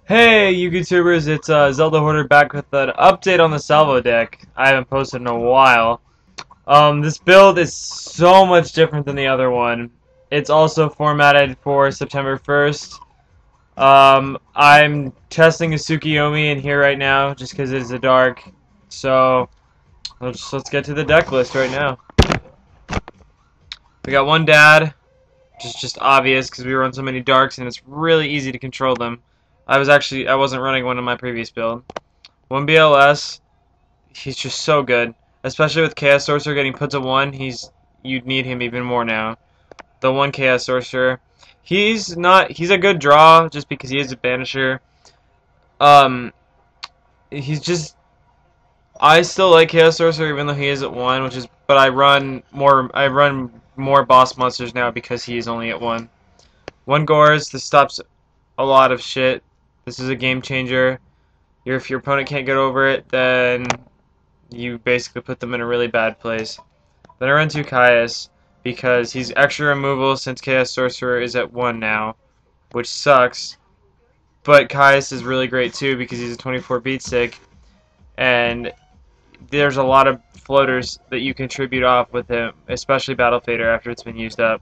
Hey, you YouTubers, it's Zelda Hoarder back with an update on the salvo deck. I haven't posted in a while. This build is so much different than the other one. It's also formatted for September 1st. I'm testing a Tsukiyomi in here right now, just because it's a dark. So, let's get to the deck list right now. We got one dad, which is just obvious because we run so many darks and it's really easy to control them. I wasn't running one in my previous build. One BLS, he's just so good. Especially with Chaos Sorcerer getting put to 1, you'd need him even more now. The one Chaos Sorcerer. He's a good draw just because he is a banisher. Um he's just I still like Chaos Sorcerer even though he is at 1, but I run more boss monsters now because he is only at 1. One Gores, this stops a lot of shit. This is a game changer. If your opponent can't get over it, then you basically put them in a really bad place. Then I run 2 Caius because he's extra removal since Chaos Sorcerer is at 1 now, which sucks. But Caius is really great too because he's a 24 beat stick, and there's a lot of floaters that you can tribute off with him, especially Battle Fader after it's been used up.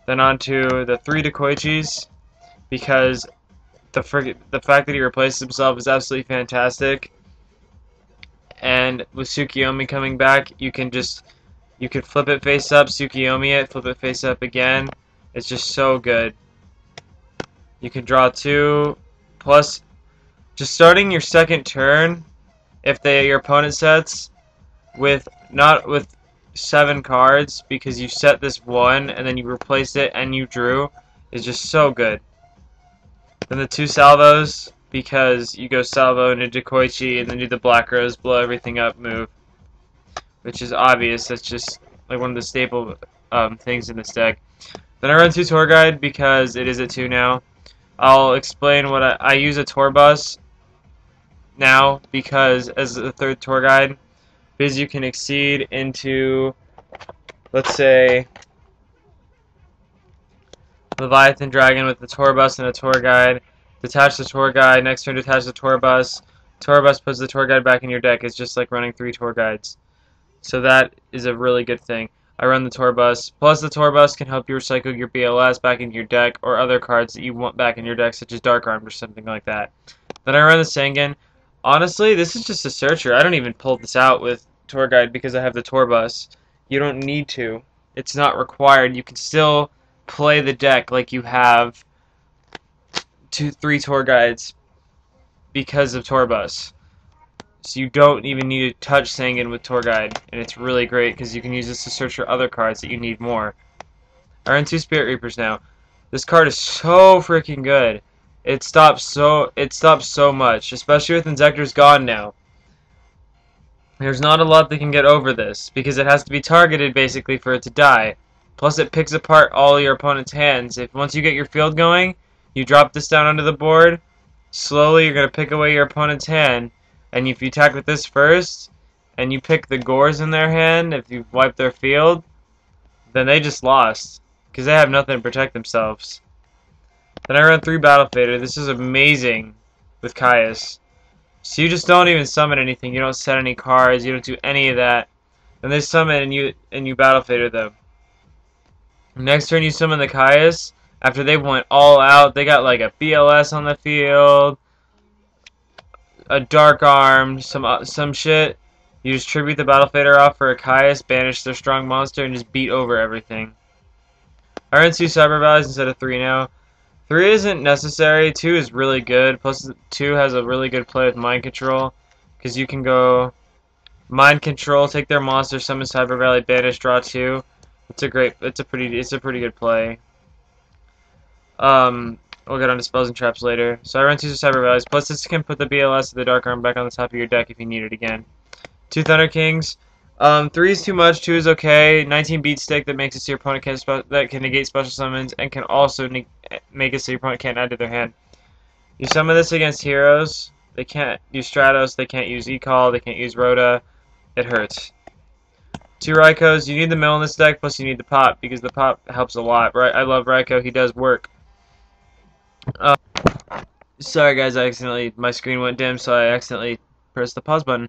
Then on to the 3 Dekoichis because the fact that he replaces himself is absolutely fantastic. And with Tsukiyomi coming back, you can flip it face up, Tsukiyomi it, flip it face up again. It's just so good. You can draw 2, plus just starting your second turn, if your opponent sets not with 7 cards because you set this 1 and then you replace it and you drew, is just so good. Then the 2 salvos, because you go salvo into Dekoichi and then do the Black Rose blow everything up move, which is obvious. That's just like one of the staple things in this deck. Then I run 2 Tour Guide because it is at 2 now. I'll explain what I use a tour bus now because as a 3rd tour guide, because you can exceed into, let's say, Leviathan Dragon with the tour bus and a tour guide. Detach the tour guide. Next turn, detach the tour bus. Tour bus puts the tour guide back in your deck. It's just like running 3 tour guides. So that is a really good thing. I run the tour bus. Plus, the tour bus can help you recycle your BLS back into your deck or other cards that you want back in your deck, such as Dark Armed or something like that. Then I run the Sangan. Honestly, this is just a searcher. I don't even pull this out with tour guide because I have the tour bus. You don't need to. It's not required. You can still play the deck like you have 3 tour guides because of tour bus. So you don't even need to touch Sangan with tour guide, and it's really great because you can use this to search for other cards that you need more. I run 2 Spirit Reapers now. This card is so freaking good. It stops so much, especially with Inzektor's gone now. There's not a lot that can get over this because it has to be targeted basically for it to die. Plus, it picks apart all your opponent's hands. Once you get your field going, you drop this down onto the board. Slowly, you're going to pick away your opponent's hand. And if you attack with this first, and you pick the Gores in their hand, if you wipe their field, then they just lost. Because they have nothing to protect themselves. Then I run 3 Battle Fader. This is amazing with Caius. So you just don't even summon anything. You don't set any cards. You don't do any of that. Then they summon and you Battle Fader them. Next turn you summon the Caius. After they went all out, they got like a BLS on the field, a Dark Arm, some shit. You just tribute the Battle Fader off for a Caius, banish their strong monster, and just beat over everything. I run 2 Cyber Valleys instead of 3 now. 3 isn't necessary. 2 is really good. Plus 2 has a really good play with Mind Control, because you can go Mind Control, take their monster, summon Cyber Valley, banish, draw 2. It's a pretty good play. We'll get on to spells and traps later. So I run 2 Cyber Valleys. Plus this can put the BLS of the Dark Arm back on the top of your deck if you need it again. 2 Thunder Kings. 3 is too much. 2 is okay. 19 beat stick that makes it so your opponent can negate special summons and can also make it so your opponent can't add to their hand. You summon this against heroes. They can't use Stratos. They can't use E-Call. They can't use Rhoda. It hurts. 2 Raikos. You need the mill in this deck, plus you need the pop, because the pop helps a lot. Right? I love Raiko. He does work. Sorry guys, my screen went dim, so I accidentally pressed the pause button.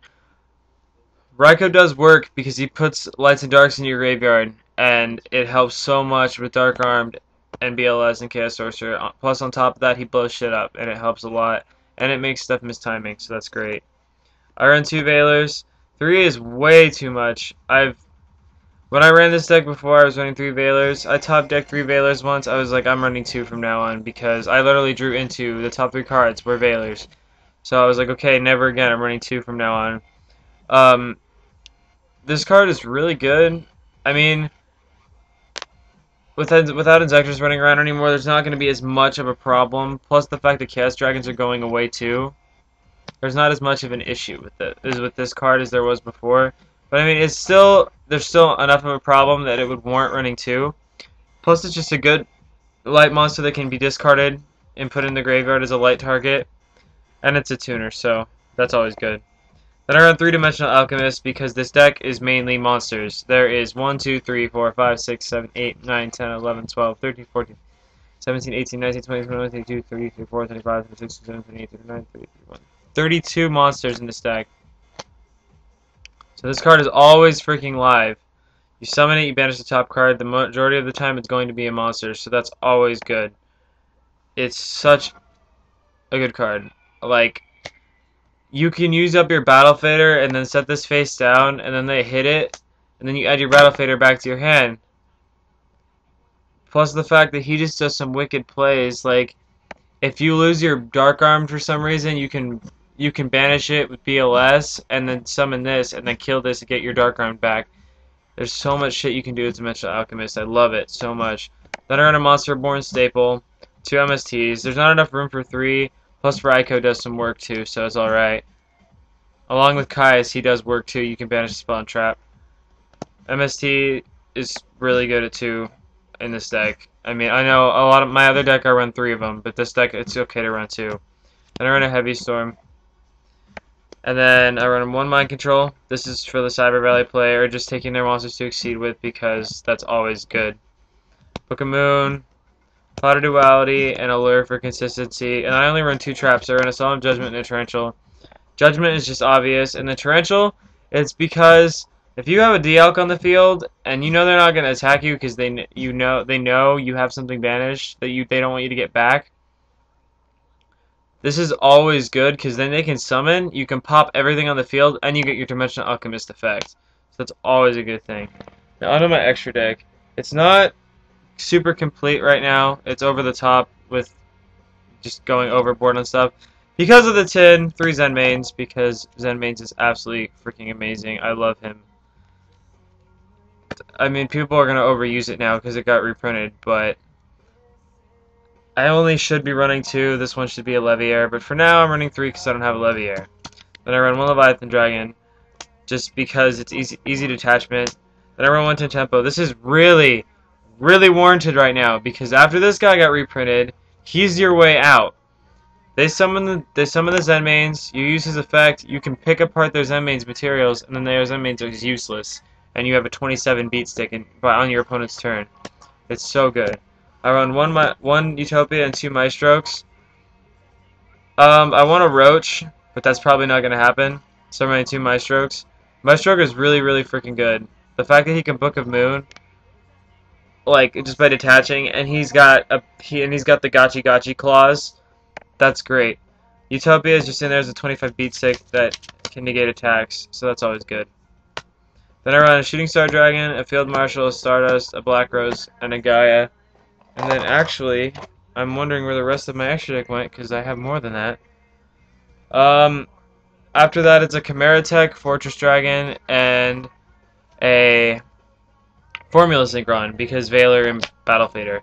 Raikou does work because he puts lights and darks in your graveyard, and it helps so much with Dark Armed and BLS and Chaos Sorcerer. Plus, on top of that, he blows shit up, and it helps a lot, and it makes stuff miss timing, so that's great. I run 2 Veilers. 3 is way too much. When I ran this deck before, I was running 3 Veilers. I top decked 3 Veilers once. I was like, I'm running 2 from now on because I literally drew into the top 3 cards were Veilers. So I was like, okay, never again. I'm running 2 from now on. This card is really good. I mean, without Inzectors running around anymore, there's not going to be as much of a problem. Plus the fact that Chaos Dragons are going away too. There's not as much of an issue with it as with this card as there was before. But I mean, there's still enough of a problem that it would warrant running 2. Plus, it's just a good light monster that can be discarded and put in the graveyard as a light target, and it's a tuner, so that's always good. Then I run 3-dimensional Alchemist because this deck is mainly monsters. There is 1, 2, 3, 4, 5, 6, 7, 8, 9, 10, 11, 12, 13, 14, 17, 18, 19, 20, 21, 22, 23, 24, 25, 26, 27, 28, 29, 30, 31. 32 monsters in this deck. So this card is always freaking live. You summon it, you banish the top card. The majority of the time it's going to be a monster, so that's always good. It's such a good card. Like, you can use up your Battle Fader and then set this face down, and then they hit it, and then you add your Battle Fader back to your hand. Plus the fact that he just does some wicked plays. Like, if you lose your Dark Arm for some reason, you can banish it with BLS, and then summon this, and then kill this to get your Dark Arm back. There's so much shit you can do with Dimensional Alchemist. I love it so much. Then I run a Monster Born staple, 2 MSTs. There's not enough room for 3. Plus Raikou does some work too, so it's alright. Along with Kaius, he does work too. You can banish the spell and trap. MST is really good at 2 in this deck. I mean, I know a lot of my other deck I run 3 of them, but this deck it's okay to run 2. Then I run a Heavy Storm. And then I run 1 Mind Control. This is for the Cyber Valley player, or just taking their monsters to exceed with, because that's always good. Book of Moon, Pot of Duality, and Allure for consistency. And I only run 2 traps. I run a Solemn Judgment and a Torrential. Judgment is just obvious, and the Torrential, it's because if you have a D-Elk on the field, and you know they're not going to attack you because they know you have something banished that they don't want you to get back, this is always good because then they can summon, you can pop everything on the field, and you get your Dimensional Alchemist effect. So that's always a good thing. Now onto my extra deck. It's not super complete right now. It's over the top with just going overboard on stuff. Because of the 3 Zen Mains, because Zen Mains is absolutely freaking amazing. I love him. I mean, people are going to overuse it now because it got reprinted, but I only should be running 2. This one should be a Leviair, but for now I'm running 3 because I don't have a Leviair. Then I run 1 Leviathan Dragon, just because it's easy detachment. Then I run 1 Tempo. This is really warranted right now, because after this guy got reprinted, he's your way out. They summon the Zen Mains, you use his effect, you can pick apart their Zen Mains materials, and then their Zen Mains are useless. And you have a 27 beat stick on your opponent's turn. It's so good. I run 1 Utopia and 2 Maelstrokes. I want a Roach, but that's probably not going to happen. So I'm running 2 Maelstrokes. Maelstroke is really freaking good. The fact that he can Book of Moon, like just by detaching, and he's got the Gachi clause. That's great. Utopia is just in there as a 25 beat stick that can negate attacks, so that's always good. Then I run a Shooting Star Dragon, a Field Marshal, a Stardust, a Black Rose, and a Gaia. And then actually, I'm wondering where the rest of my extra deck went, because I have more than that. After that, it's a Chimera Tech, Fortress Dragon, and a Formula Synchron, because Veiler and Battle Fader.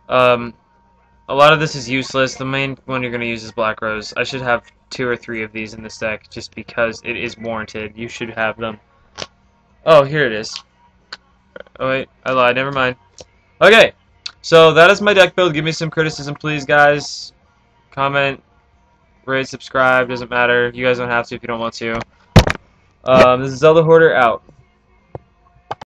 A lot of this is useless. The main one you're going to use is Black Rose. I should have 2 or 3 of these in this deck, just because it is warranted. You should have them. Oh, here it is. Oh wait, I lied. Never mind. Okay, so that is my deck build. Give me some criticism, please, guys. Comment, rate, subscribe. Doesn't matter. You guys don't have to if you don't want to. This is Zelda Hoarder out.